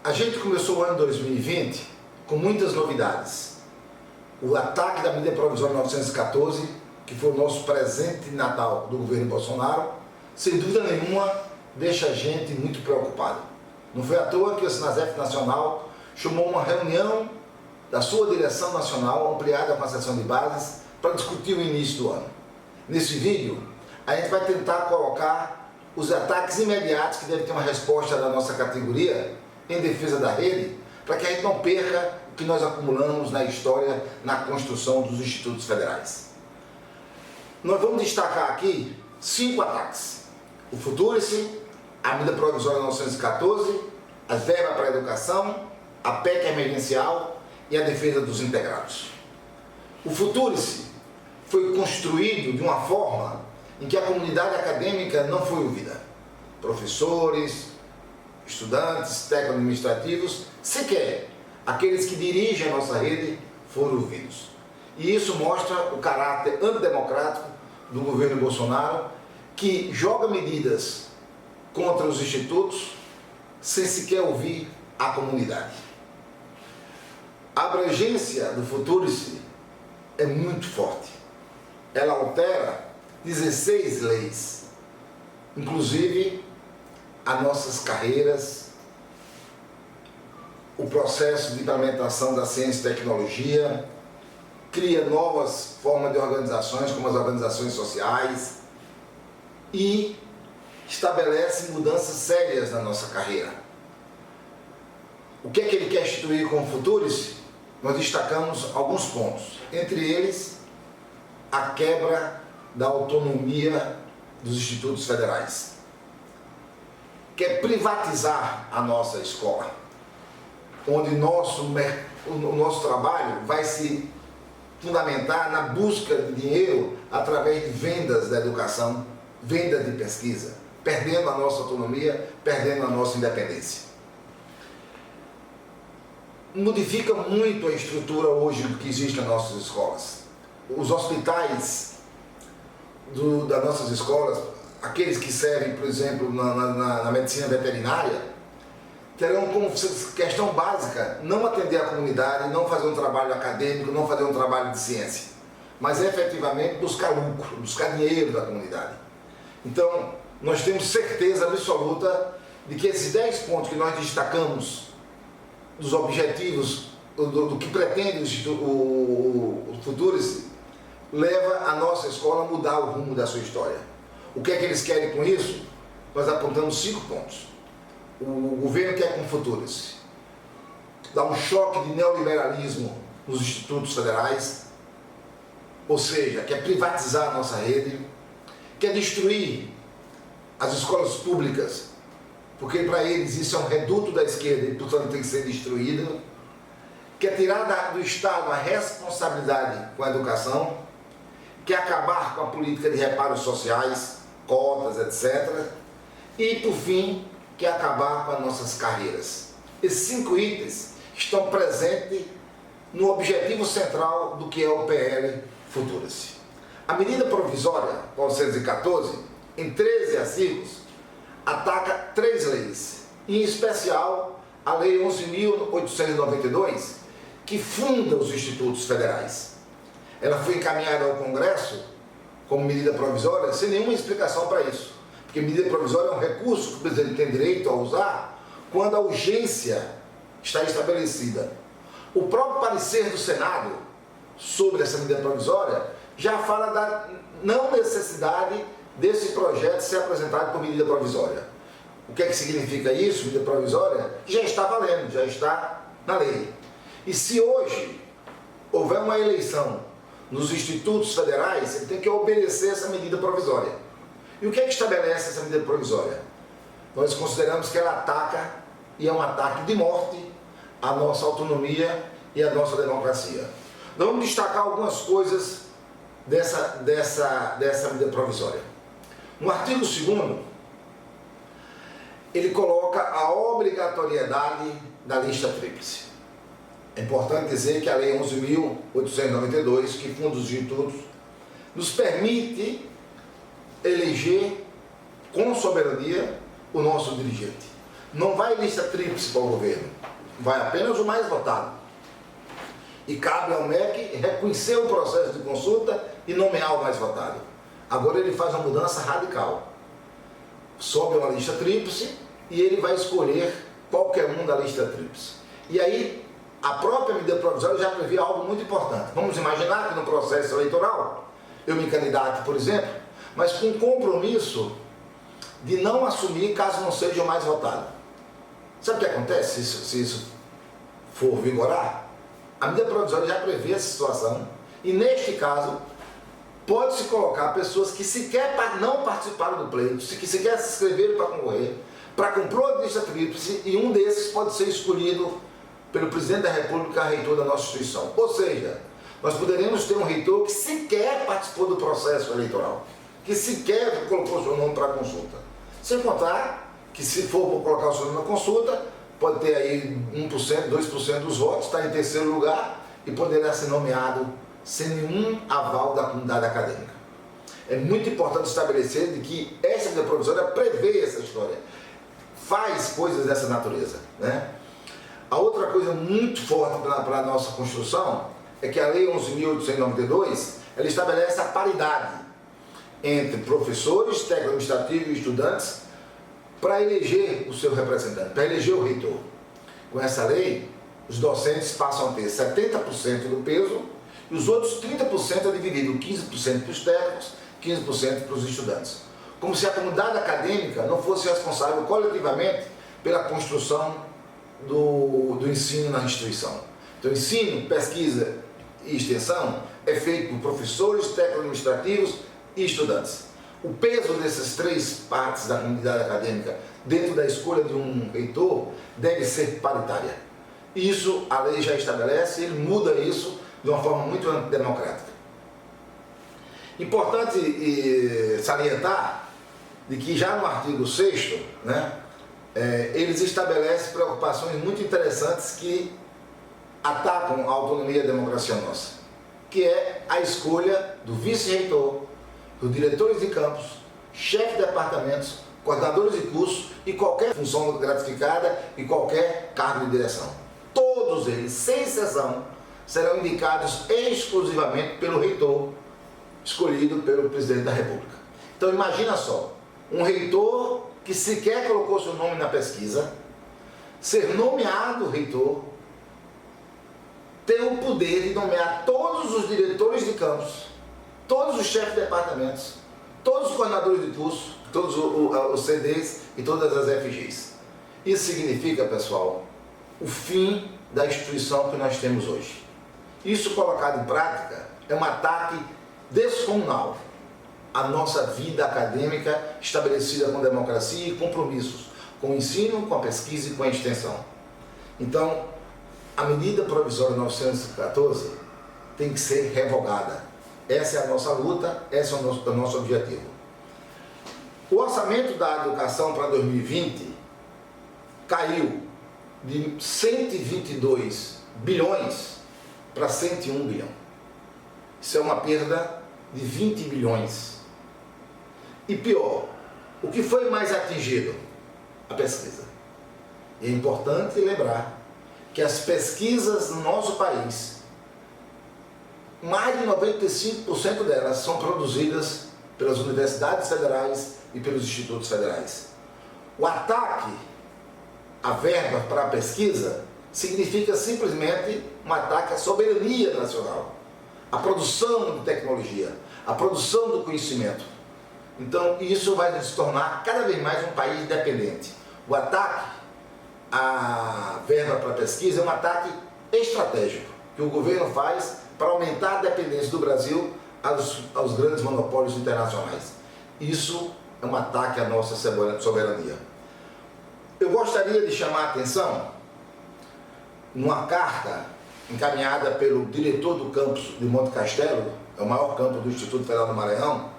A gente começou o ano 2020 com muitas novidades. O ataque da medida provisória 914, que foi o nosso presente de Natal do governo Bolsonaro, sem dúvida nenhuma, deixa a gente muito preocupado. Não foi à toa que o SINASEF Nacional chamou uma reunião da sua direção nacional, ampliada com a seção de bases, para discutir o início do ano. Nesse vídeo, a gente vai tentar colocar os ataques imediatos que devem ter uma resposta da nossa categoria em defesa da rede, para que a gente não perca o que nós acumulamos na história, na construção dos institutos federais. Nós vamos destacar aqui 5 ataques: o Futurice, a medida provisória 914, a verba para a educação, a PEC emergencial e a defesa dos integrados. O Futurice foi construído de uma forma em que a comunidade acadêmica não foi ouvida. Professores, estudantes, técnicos administrativos, sequer aqueles que dirigem a nossa rede foram ouvidos. E isso mostra o caráter antidemocrático do governo Bolsonaro, que joga medidas contra os institutos sem sequer ouvir a comunidade. A abrangência do Futurice é muito forte. Ela altera 16 leis, inclusive as nossas carreiras, o processo de implementação da ciência e tecnologia, cria novas formas de organizações, como as organizações sociais, e estabelece mudanças sérias na nossa carreira. O que é que ele quer instituir com o Futurice? Nós destacamos alguns pontos, entre eles a quebra da autonomia dos institutos federais. Quer privatizar a nossa escola, onde o nosso trabalho vai se fundamentar na busca de dinheiro através de vendas da educação, venda de pesquisa, perdendo a nossa autonomia, perdendo a nossa independência. Modifica muito a estrutura hoje que existe nas nossas escolas. Os hospitais das nossas escolas, aqueles que servem, por exemplo, na medicina veterinária, terão como questão básica não atender a comunidade, não fazer um trabalho acadêmico, não fazer um trabalho de ciência, mas efetivamente buscar lucro, buscar dinheiro da comunidade. Então, nós temos certeza absoluta de que esses 10 pontos que nós destacamos dos objetivos, do que pretende o Futurice, leva a nossa escola a mudar o rumo da sua história. O que é que eles querem com isso? Nós apontamos 5 pontos. O governo quer com o Futurice dar um choque de neoliberalismo nos institutos federais, ou seja, quer privatizar a nossa rede, quer destruir as escolas públicas, porque para eles isso é um reduto da esquerda e, portanto, tem que ser destruído, quer tirar do Estado a responsabilidade com a educação, quer acabar com a política de reparos sociais, cotas, etc. E, por fim, quer acabar com as nossas carreiras. Esses 5 itens estão presentes no objetivo central do que é o PL Futurice. A medida provisória 914, em 13 artigos, ataca 3 leis, em especial a Lei 11.892, que funda os institutos federais. Ela foi encaminhada ao Congresso como medida provisória sem nenhuma explicação para isso, porque medida provisória é um recurso que o presidente tem direito a usar quando a urgência está estabelecida. O próprio parecer do Senado sobre essa medida provisória já fala da não necessidade desse projeto ser apresentado por medida provisória. O que é que significa isso, medida provisória? Que já está valendo, já está na lei. E se hoje houver uma eleição nos institutos federais, ele tem que obedecer essa medida provisória. E o que é que estabelece essa medida provisória? Nós consideramos que ela ataca, e é um ataque de morte, a nossa autonomia e a nossa democracia. Nós vamos destacar algumas coisas dessa medida provisória. No artigo 2º, ele coloca a obrigatoriedade da lista tríplice. É importante dizer que a Lei 11.892, que funda os institutos, nos permite eleger com soberania o nosso dirigente. não vai lista tríplice para o governo, vai apenas o mais votado. E cabe ao MEC reconhecer o processo de consulta e nomear o mais votado. Agora ele faz uma mudança radical. Sobe uma lista tríplice e ele vai escolher qualquer um da lista tríplice. E aí, a própria medida provisória já prevê algo muito importante. Vamos imaginar que no processo eleitoral eu me candidato, por exemplo, mas com compromisso de não assumir caso não seja o mais votado. Sabe o que acontece se isso for vigorar? A medida provisória já prevê essa situação e, neste caso, pode-se colocar pessoas que sequer não participaram do pleito, que sequer se inscreveram para concorrer, para compor a lista tríplice, e um desses pode ser escolhido pelo presidente da República, reitor da nossa instituição. Ou seja, nós poderemos ter um reitor que sequer participou do processo eleitoral, que sequer colocou seu nome para consulta. Sem contar que, se for colocar o seu nome na consulta, pode ter aí 1%, 2% dos votos, está em terceiro lugar e poderá ser nomeado sem nenhum aval da comunidade acadêmica. É muito importante estabelecer de que essa medida provisória prevê essa história, faz coisas dessa natureza, né? A outra coisa muito forte para a nossa Constituição é que a Lei 11.892, ela estabelece a paridade entre professores, técnico administrativo e estudantes para eleger o seu representante, para eleger o reitor. Com essa lei, os docentes passam a ter 70% do peso e os outros 30% é dividido, 15% para os técnicos, 15% para os estudantes. Como se a comunidade acadêmica não fosse responsável coletivamente pela construção do ensino na instituição. Então, ensino, pesquisa e extensão é feito por professores, técnicos administrativos e estudantes. O peso dessas três partes da comunidade acadêmica dentro da escolha de um reitor deve ser paritária. Isso a lei já estabelece, ele muda isso de uma forma muito antidemocrática. Importante salientar de que já no artigo 6º, né, eles estabelecem preocupações muito interessantes que atacam a autonomia e a democracia nossa, que é a escolha do vice-reitor, dos diretores de campus, chefes de departamentos, coordenadores de cursos e qualquer função gratificada e qualquer cargo de direção. Todos eles, sem exceção, serão indicados exclusivamente pelo reitor, escolhido pelo presidente da República. Então imagina só, um reitor que sequer colocou seu nome na pesquisa, ser nomeado reitor, ter o poder de nomear todos os diretores de campus, todos os chefes de departamentos, todos os coordenadores de curso, todos os CDs e todas as FGs. Isso significa, pessoal, o fim da instituição que nós temos hoje. Isso colocado em prática é um ataque descomunal à nossa vida acadêmica estabelecida com democracia e compromissos com o ensino, com a pesquisa e com a extensão. Então, a medida provisória 914 tem que ser revogada. Essa é a nossa luta, esse é o nosso objetivo. O orçamento da educação para 2020 caiu de 122 bilhões para 101 bilhão. Isso é uma perda de 20 bilhões. E pior, o que foi mais atingido? A pesquisa. E é importante lembrar que as pesquisas no nosso país, mais de 95% delas são produzidas pelas universidades federais e pelos institutos federais. O ataque à verba para a pesquisa significa simplesmente um ataque à soberania nacional, à produção de tecnologia, à produção do conhecimento. Então, isso vai se tornar cada vez mais um país dependente. O ataque à verba para a pesquisa é um ataque estratégico que o governo faz para aumentar a dependência do Brasil aos grandes monopólios internacionais. Isso é um ataque à nossa soberania. Eu gostaria de chamar a atenção numa carta encaminhada pelo diretor do campus de Monte Castelo, é o maior campus do Instituto Federal do Maranhão,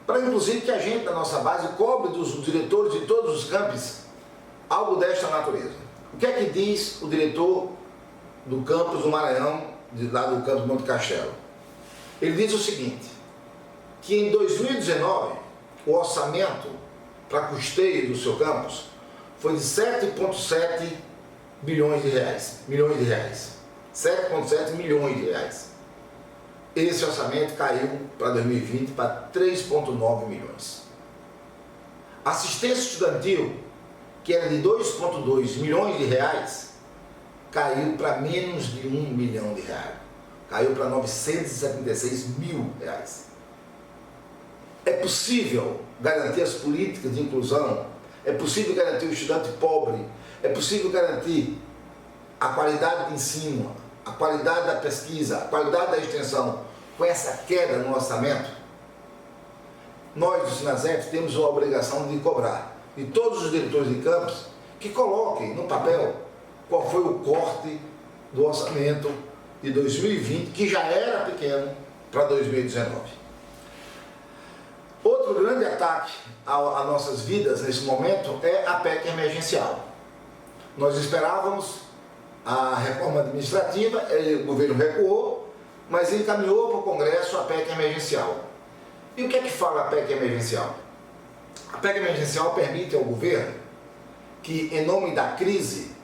para inclusive que a gente da nossa base cobre dos diretores de todos os campos algo desta natureza. O que é que diz o diretor do campus do Maranhão, lá do campus de Monte Castelo? Ele diz o seguinte, que em 2019 o orçamento para custeio do seu campus foi de 7,7 bilhões de reais, 7,7 milhões de reais. Esse orçamento caiu para 2020 para 3,9 milhões. Assistência estudantil, que era de 2,2 milhões de reais, caiu para menos de 1 milhão de reais. Caiu para 976 mil reais. É possível garantir as políticas de inclusão, é possível garantir o estudante pobre, é possível garantir a qualidade de ensino, a qualidade da pesquisa, a qualidade da extensão, com essa queda no orçamento? Nós do Sinasef temos a obrigação de cobrar de todos os diretores de campus que coloquem no papel qual foi o corte do orçamento de 2020, que já era pequeno, para 2019. Outro grande ataque às nossas vidas nesse momento é a PEC emergencial. Nós esperávamos a reforma administrativa, o governo recuou, mas encaminhou para o Congresso a PEC emergencial. E o que é que fala a PEC emergencial? A PEC emergencial permite ao governo que, em nome da crise,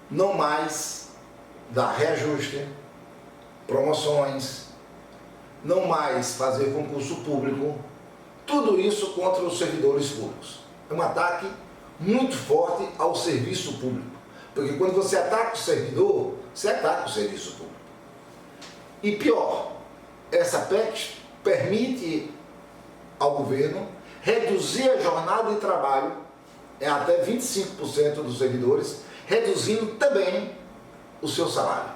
não mais dá reajuste, promoções, não mais fazer concurso público, tudo isso contra os servidores públicos. É um ataque muito forte ao serviço público, porque quando você ataca o servidor, você ataca o serviço público. E pior, essa PEC permite ao governo reduzir a jornada de trabalho em até 25% dos servidores, reduzindo também o seu salário.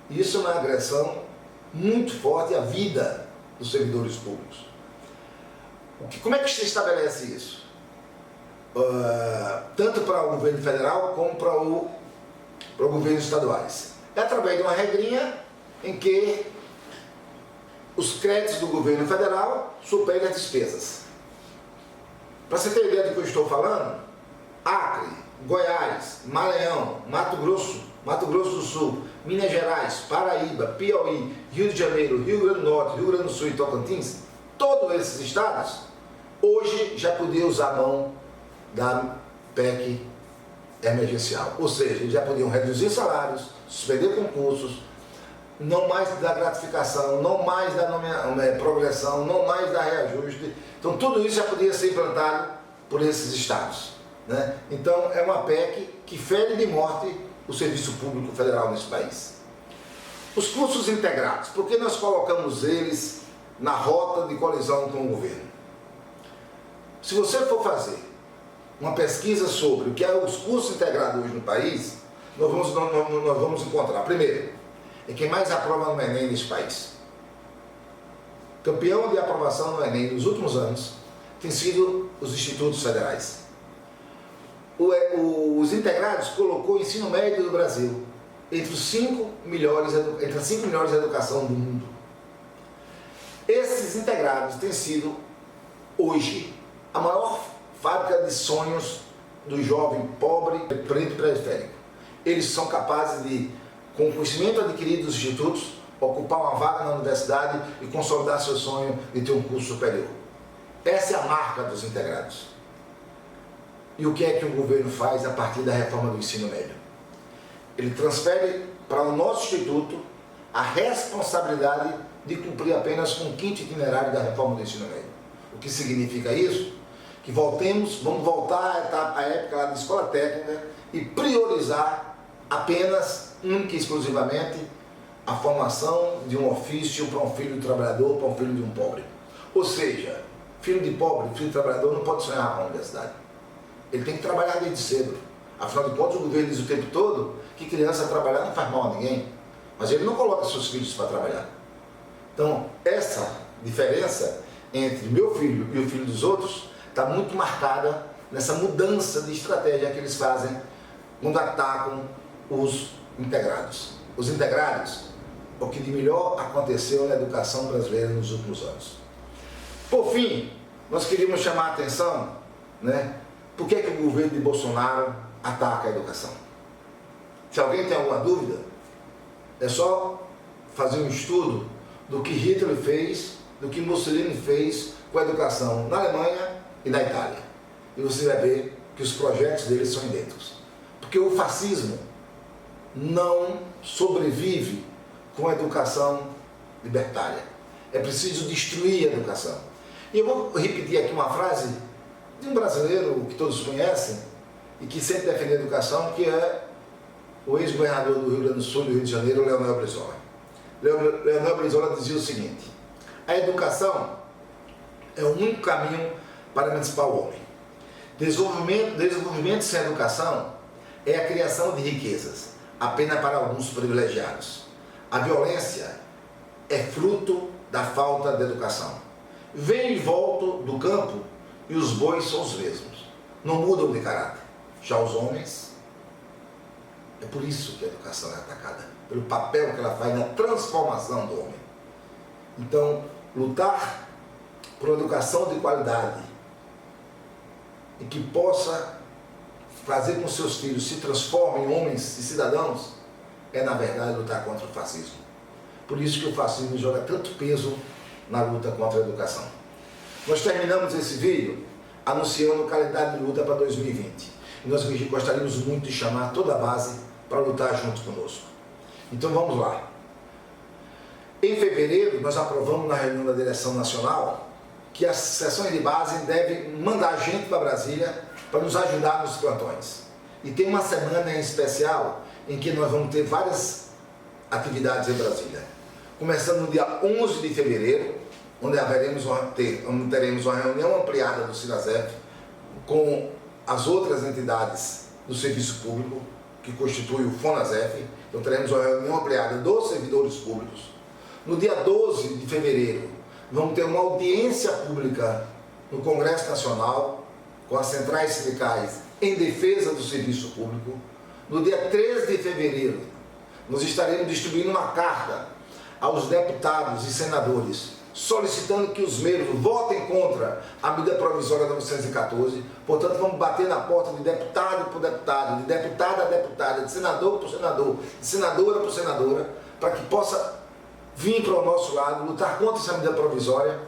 Isso é uma agressão muito forte à vida dos servidores públicos. Como é que se estabelece isso? Tanto para o governo federal como para o governo estaduais. É através de uma regrinha em que os créditos do governo federal superam as despesas. Para você ter ideia do que eu estou falando, Acre, Goiás, Maranhão, Mato Grosso do Sul, Minas Gerais, Paraíba, Piauí, Rio de Janeiro, Rio Grande do Norte, Rio Grande do Sul e Tocantins, todos esses estados, hoje já podiam usar a mão da PEC emergencial. Ou seja, eles já podiam reduzir salários, suspender concursos, não mais da gratificação, não mais da progressão, não mais da reajuste. Então tudo isso já podia ser implantado por esses estados, né? Então é uma PEC que fere de morte o serviço público federal nesse país. Os cursos integrados, por que nós colocamos eles na rota de colisão com o governo? Se você for fazer uma pesquisa sobre o que é os cursos integrados hoje no país, nós vamos encontrar, primeiro, é quem mais aprova no Enem nesse país. Campeão de aprovação no Enem nos últimos anos tem sido os institutos federais. Os integrados colocou o ensino médio do Brasil entre as 5 melhores de educação do mundo. Esses integrados têm sido, hoje, a maior fábrica de sonhos do jovem pobre, preto e periférico. Eles são capazes de, com o conhecimento adquirido dos institutos, ocupar uma vaga na universidade e consolidar seu sonho de ter um curso superior. Essa é a marca dos integrados. E o que é que o governo faz a partir da reforma do ensino médio? Ele transfere para o nosso instituto a responsabilidade de cumprir apenas com o quinto itinerário da reforma do ensino médio. O que significa isso? Que vamos voltar à época lá de escola técnica e priorizar apenas, única e exclusivamente, a formação de um ofício para um filho de trabalhador, para um filho de um pobre. Ou seja, filho de pobre, filho de trabalhador não pode sonhar com a universidade. Ele tem que trabalhar desde cedo. Afinal de contas, o governo diz o tempo todo que criança trabalhar não faz mal a ninguém, mas ele não coloca seus filhos para trabalhar. Então, essa diferença entre meu filho e o filho dos outros está muito marcada nessa mudança de estratégia que eles fazem quando atacam os integrados. Os integrados, o que de melhor aconteceu na educação brasileira nos últimos anos. Por fim, nós queríamos chamar a atenção, né, por que o governo de Bolsonaro ataca a educação. Se alguém tem alguma dúvida, é só fazer um estudo do que Hitler fez, do que Mussolini fez com a educação na Alemanha e na Itália. E você vai ver que os projetos deles são idênticos. Porque o fascismo não sobrevive com a educação libertária. É preciso destruir a educação. E eu vou repetir aqui uma frase de um brasileiro que todos conhecem e que sempre defende a educação, que é o ex-governador do Rio Grande do Sul e do Rio de Janeiro, Leonel Brizola. Leonel Brizola dizia o seguinte: a educação é o único caminho para emancipar o homem. Desenvolvimento sem educação é a criação de riquezas, apenas para alguns privilegiados. A violência é fruto da falta de educação. Venho e volto do campo e os bois são os mesmos, não mudam de caráter. Já os homens, é por isso que a educação é atacada, pelo papel que ela faz na transformação do homem. Então, lutar por uma educação de qualidade e que possa fazer com que seus filhos se transformem em homens e cidadãos é, na verdade, lutar contra o fascismo. Por isso que o fascismo joga tanto peso na luta contra a educação. Nós terminamos esse vídeo anunciando o calendário de luta para 2020. E nós gostaríamos muito de chamar toda a base para lutar junto conosco. Então vamos lá. Em fevereiro, nós aprovamos na reunião da direção nacional que as seções de base devem mandar gente para Brasília para nos ajudar nos plantões. E tem uma semana em especial em que nós vamos ter várias atividades em Brasília. Começando no dia 11 de fevereiro, onde teremos uma reunião ampliada do Sinasef com as outras entidades do serviço público, que constitui o FONASEF. Então teremos uma reunião ampliada dos servidores públicos. No dia 12 de fevereiro, vamos ter uma audiência pública no Congresso Nacional, com as centrais sindicais em defesa do serviço público. No dia 13 de fevereiro, nós estaremos distribuindo uma carta aos deputados e senadores, solicitando que os mesmos votem contra a medida provisória 914. Portanto, vamos bater na porta de deputado por deputado, de deputada a deputada, de senador por senador, de senadora por senadora, para que possa vir para o nosso lado, lutar contra essa medida provisória.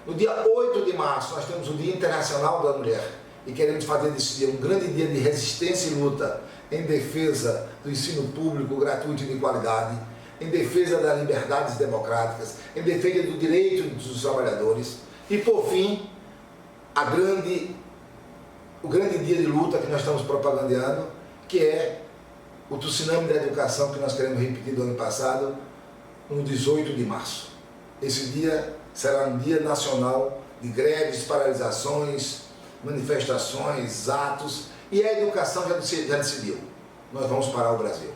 No dia 8 de março, nós temos o Dia Internacional da Mulher e queremos fazer desse dia um grande dia de resistência e luta em defesa do ensino público gratuito e de qualidade, em defesa das liberdades democráticas, em defesa do direito dos trabalhadores e, por fim, o grande dia de luta que nós estamos propagandeando, que é o tsunami da educação que nós queremos repetir do ano passado, no 18 de março. Esse dia será um dia nacional de greves, paralisações, manifestações, atos, e a educação já decidiu. Nós vamos parar o Brasil.